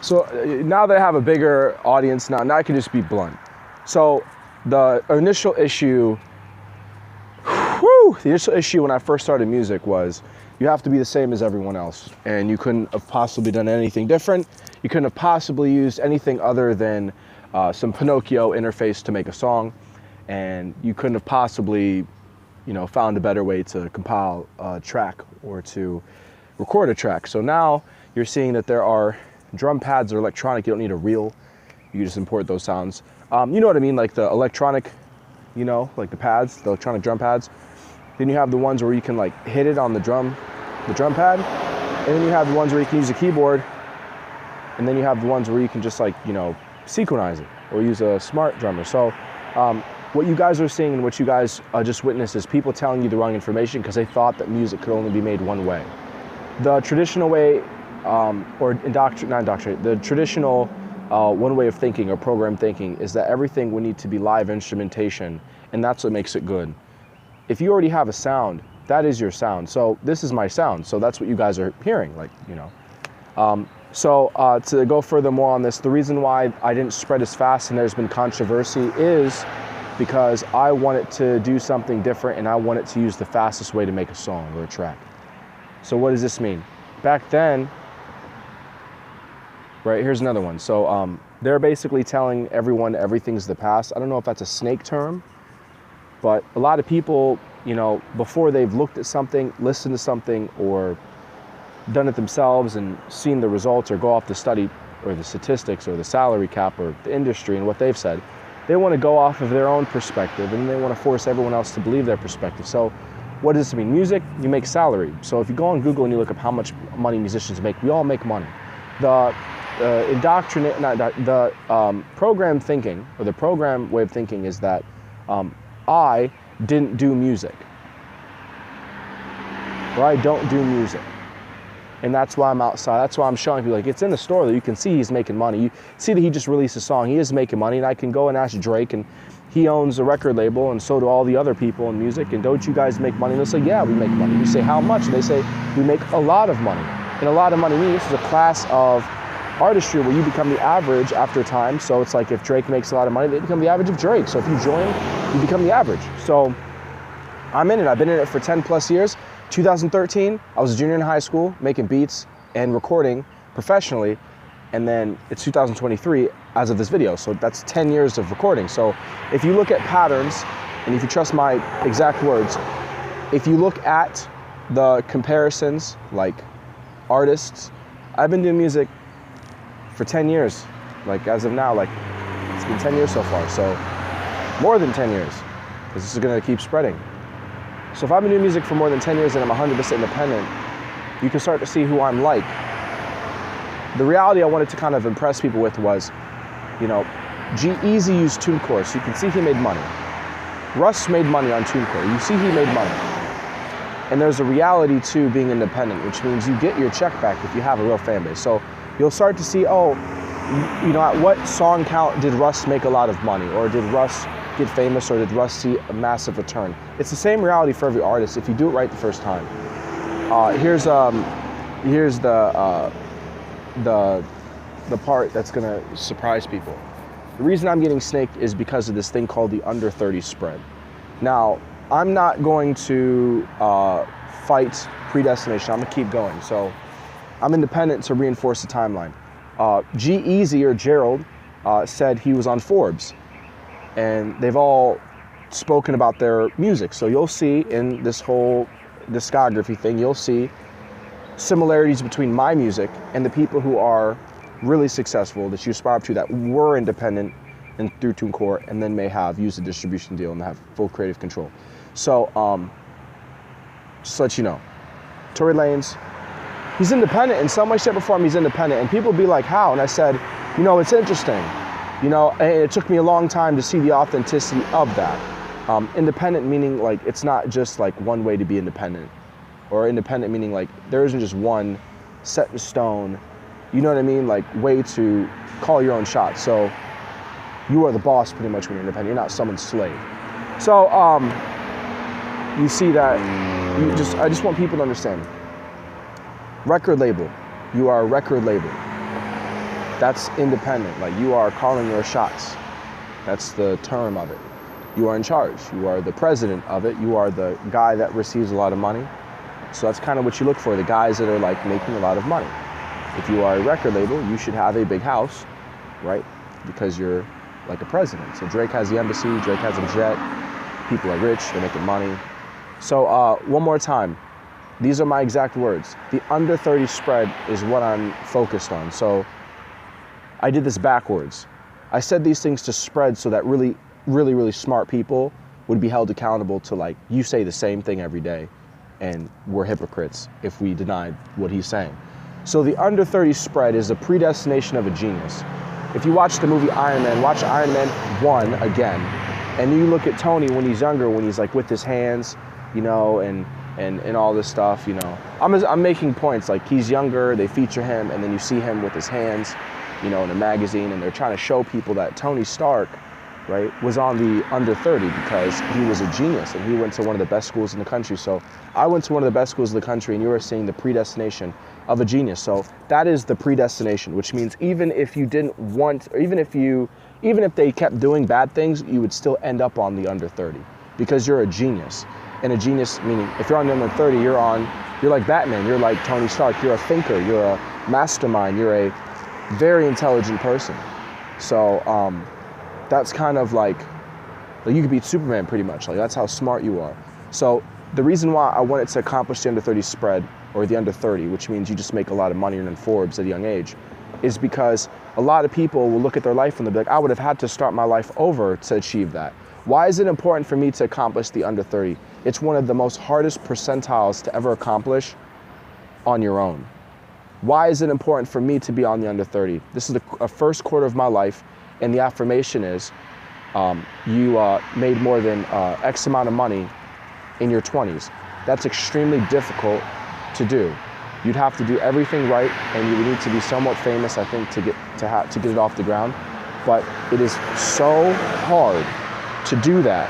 So now that I have a bigger audience, now I can just be blunt. So the initial issue when I first started music was you have to be the same as everyone else, and you couldn't have possibly done anything different. You couldn't have possibly used anything other than some Pinocchio interface to make a song, and you couldn't have possibly, found a better way to compile a track or to record a track. So now you're seeing that there are drum pads that are electronic. You don't need a reel. You just import those sounds. You know what I mean, like the electronic, like the pads, the electronic drum pads. Then you have the ones where you can like hit it on the drum pad. And then you have the ones where you can use a keyboard. And then you have the ones where you can just like, synchronize it or use a smart drummer. So what you guys are seeing and what you guys just witnessed is people telling you the wrong information because they thought that music could only be made one way. The traditional way, the traditional one way of thinking or program thinking is that everything would need to be live instrumentation, and that's what makes it good. If you already have a sound, that is your sound. So this is my sound, so that's what you guys are hearing, So to go further more on this, the reason why I didn't spread as fast and there's been controversy is because I wanted to do something different and I wanted to use the fastest way to make a song or a track. So what does this mean? Back then, right, here's another one. So they're basically telling everyone everything's the past. I don't know if that's a snake term, but a lot of people, before they've looked at something, listened to something, or done it themselves and seen the results or go off the study or the statistics or the salary cap or the industry and what they've said, they want to go off of their own perspective and they want to force everyone else to believe their perspective. So what does this mean? Music, you make salary. So if you go on Google and you look up how much money musicians make, we all make money. The program thinking, or the program way of thinking is that I didn't do music, or I don't do music. And that's why I'm outside. That's why I'm showing people, like, it's in the store that you can see he's making money. You see that he just released a song. He is making money, and I can go and ask Drake, and he owns a record label, and so do all the other people in music, and don't you guys make money? And they'll say, yeah, we make money. You say, how much? And they say, we make a lot of money. And a lot of money means this is a class of artistry where you become the average after time. So it's like if Drake makes a lot of money, they become the average of Drake. So if you join, you become the average. So I'm in it. I've been in it for 10 plus years. 2013, I was a junior in high school making beats and recording professionally. And then it's 2023 as of this video. So that's 10 years of recording. So if you look at patterns, and if you trust my exact words, if you look at the comparisons, like artists, I've been doing music for 10 years. Like as of now, like it's been 10 years so far. So more than 10 years, because this is gonna keep spreading. So if I've been doing music for more than 10 years and I'm 100% independent, you can start to see who I'm like. The reality I wanted to kind of impress people with was, G-Eazy used TuneCore, so you can see he made money. Russ made money on TuneCore. You see he made money. And there's a reality to being independent, which means you get your check back if you have a real fan base. So you'll start to see, at what song count did Russ make a lot of money? Or did Russ get famous, or did Russ see a massive return? It's the same reality for every artist if you do it right the first time. Here's the part that's gonna surprise people. The reason I'm getting snaked is because of this thing called the under 30 spread. Now, I'm not going to fight predestination. I'm gonna keep going. So I'm independent to reinforce the timeline. G-Eazy or Gerald said he was on Forbes, and they've all spoken about their music. So you'll see in this whole discography thing, you'll see similarities between my music and the people who are really successful that you aspire to, that were independent and through TuneCore, and then may have used a distribution deal and have full creative control. So just to let you know, Tory Lanez, he's independent in some way, shape, or form. He's independent, and people be like, how? And I said, it's interesting. And it took me a long time to see the authenticity of that. Independent meaning like it's not just like one way to be independent, or independent meaning like there isn't just one set in stone, you know what I mean, like way to call your own shot. So you are the boss pretty much when you're independent. You're not someone's slave. So you see that I just want people to understand. Record label, you are a record label. That's independent. Like, you are calling your shots. That's the term of it. You are in charge. You are the president of it. You are the guy that receives a lot of money. So that's kind of what you look for, the guys that are like making a lot of money. If you are a record label, you should have a big house, right? Because you're like a president. So Drake has the embassy, Drake has a jet. People are rich, they're making money. So one more time, these are my exact words. The under 30 spread is what I'm focused on. So I did this backwards. I said these things to spread so that really, really, really smart people would be held accountable to, like, you say the same thing every day and we're hypocrites if we denied what he's saying. So the under 30 spread is the predestination of a genius. If you watch the movie Iron Man, watch Iron Man 1 again, and you look at Tony when he's younger, when he's like with his hands, you know, and all this stuff, you know. I'm making points, like, he's younger, they feature him, and then you see him with his hands, you know, in a magazine, and they're trying to show people that Tony Stark, right, was on the under 30 because he was a genius and he went to one of the best schools in the country. So I went to one of the best schools in the country, and you are seeing the predestination of a genius. So that is the predestination, which means even if you didn't want, or even if they kept doing bad things, you would still end up on the under 30 because you're a genius. And a genius, meaning if you're on the under 30, you're like Batman, you're like Tony Stark, you're a thinker, you're a mastermind, you're a very intelligent person. So that's kind of like you could beat Superman pretty much. Like, that's how smart you are. So the reason why I wanted to accomplish the under 30 spread, or the under 30, which means you just make a lot of money in Forbes at a young age, is because a lot of people will look at their life and they'll be like, I would have had to start my life over to achieve that. Why is it important for me to accomplish the under 30? It's one of the most hardest percentiles to ever accomplish on your own. Why is it important for me to be on the under 30? This is the first quarter of my life, and the affirmation is you made more than X amount of money in your 20s. That's extremely difficult to do. You'd have to do everything right, and you would need to be somewhat famous, I think, to get it off the ground. But it is so hard to do that.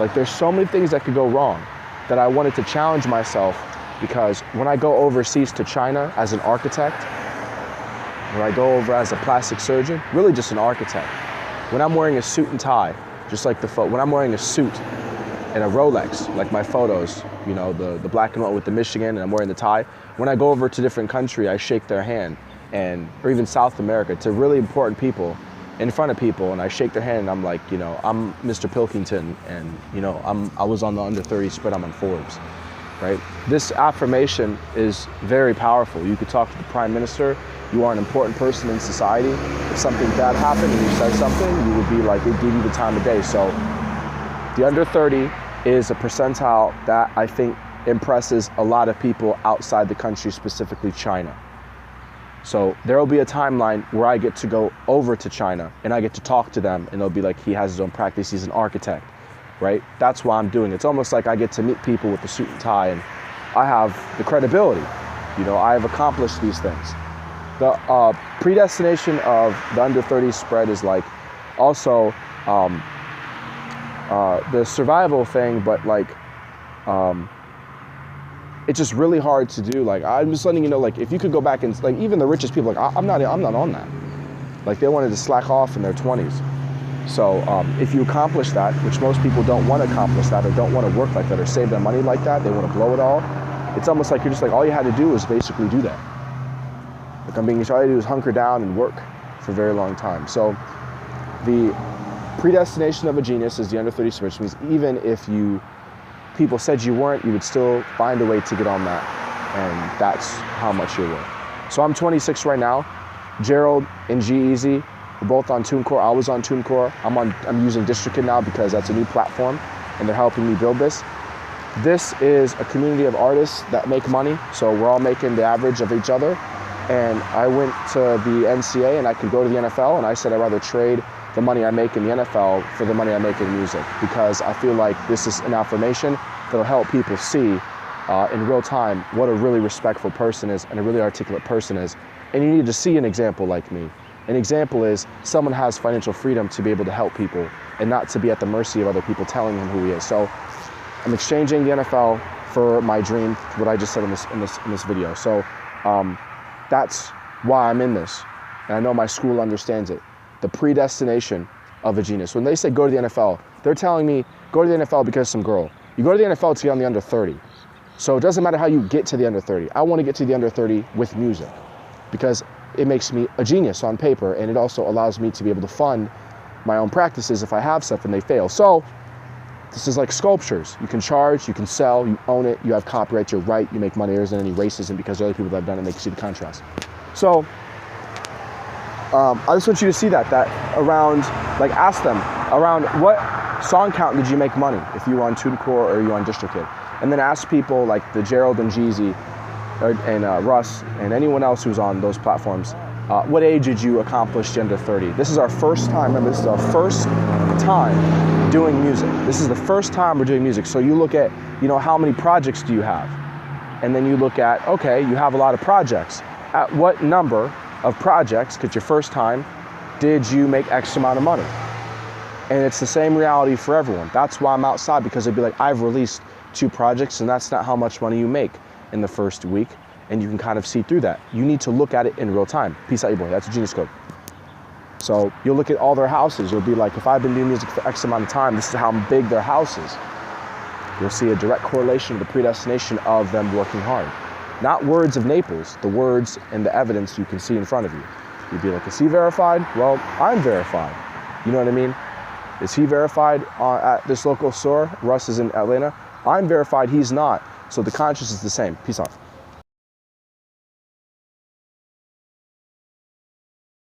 Like, there's so many things that could go wrong that I wanted to challenge myself, because when I go overseas to China as an architect, when I go over as a plastic surgeon, really just an architect, when I'm wearing a suit and tie, just like when I'm wearing a suit and a Rolex, like my photos, you know, the black and white with the Michigan, and I'm wearing the tie, when I go over to different country, I shake their hand, or even South America, to really important people, in front of people, and I shake their hand, and I'm like, you know, I'm Mr. Pilkington, and, you know, I was on the under 30 spread, I'm on Forbes, right? This affirmation is very powerful. You could talk to the Prime Minister, you are an important person in society. If something bad happened and you said something, you would be like, it'd give you the time of day. So the under 30 is a percentile that I think impresses a lot of people outside the country, specifically China. So there will be a timeline where I get to go over to China and I get to talk to them, and they'll be like, he has his own practice, he's an architect, right? That's why I'm doing it. It's almost like I get to meet people with the suit and tie, and I have the credibility. You know, I have accomplished these things. The predestination of the under 30 spread is like also the survival thing, but like it's just really hard to do. Like, I'm just letting you know, like, if you could go back and, like, even the richest people, like, I'm not on that. Like, they wanted to slack off in their 20s. So if you accomplish that, which most people don't want to accomplish that, or don't want to work like that, or save their money like that, they want to blow it all. It's almost like you're just like, all you had to do was basically do that. Like, all you had to do is hunker down and work for a very long time. So the predestination of a genius is the under 30 spread, which means even if people said you weren't, you would still find a way to get on that, and that's how much you're worth. So I'm 26 right now. Gerald and G-Eazy, we're both on TuneCore. I was on TuneCore. I'm using DistroKid now because that's a new platform, and they're helping me build this. This is a community of artists that make money, so we're all making the average of each other. And I went to the NCAA, and I could go to the NFL, and I said I'd rather trade the money I make in the NFL for the money I make in music, because I feel like this is an affirmation that'll help people see in real time what a really respectful person is and a really articulate person is. And you need to see an example like me. An example is someone has financial freedom to be able to help people and not to be at the mercy of other people telling him who he is. So I'm exchanging the NFL for my dream, what I just said in this video. So that's why I'm in this. and I know my school understands it, the predestination of a genius. When they say go to the NFL, they're telling me go to the NFL because some girl. You go to the NFL to get on the under 30. So it doesn't matter how you get to the under 30. I want to get to the under 30 with music because it makes me a genius on paper, and it also allows me to be able to fund my own practices if I have stuff and they fail. So this is like sculptures. You can charge, you can sell, you own it, you have copyright, you're right, you make money. There isn't any racism because there are other people that have done it, and they can see the contrast. So I just want you to see that around, like, ask them around what song count did you make money if you were on TuneCore or you were on DistroKid, and then ask people like the Gerald and Jeezy and Russ and anyone else who's on those platforms, what age did you accomplish the under 30? This is our first time. Remember, this is our first time doing music. This is the first time we're doing music. So you look at, how many projects do you have, and then you look at, okay, you have a lot of projects. At what number of projects, because your first time, did you make X amount of money? And it's the same reality for everyone. That's why I'm outside, because they'd be like, I've released 2 projects, and that's not how much money you make in the first week, and you can kind of see through that. You need to look at it in real time. Peace out, your boy. That's a Genius Code. So you'll look at all their houses. You'll be like, if I've been doing music for X amount of time, this is how big their house is. You'll see a direct correlation to the predestination of them working hard. Not words of Naples, the words and the evidence you can see in front of you. You'd be like, is he verified? Well, I'm verified. You know what I mean? Is he verified at this local store? Russ is in Atlanta. I'm verified, he's not. So the conscience is the same. Peace out.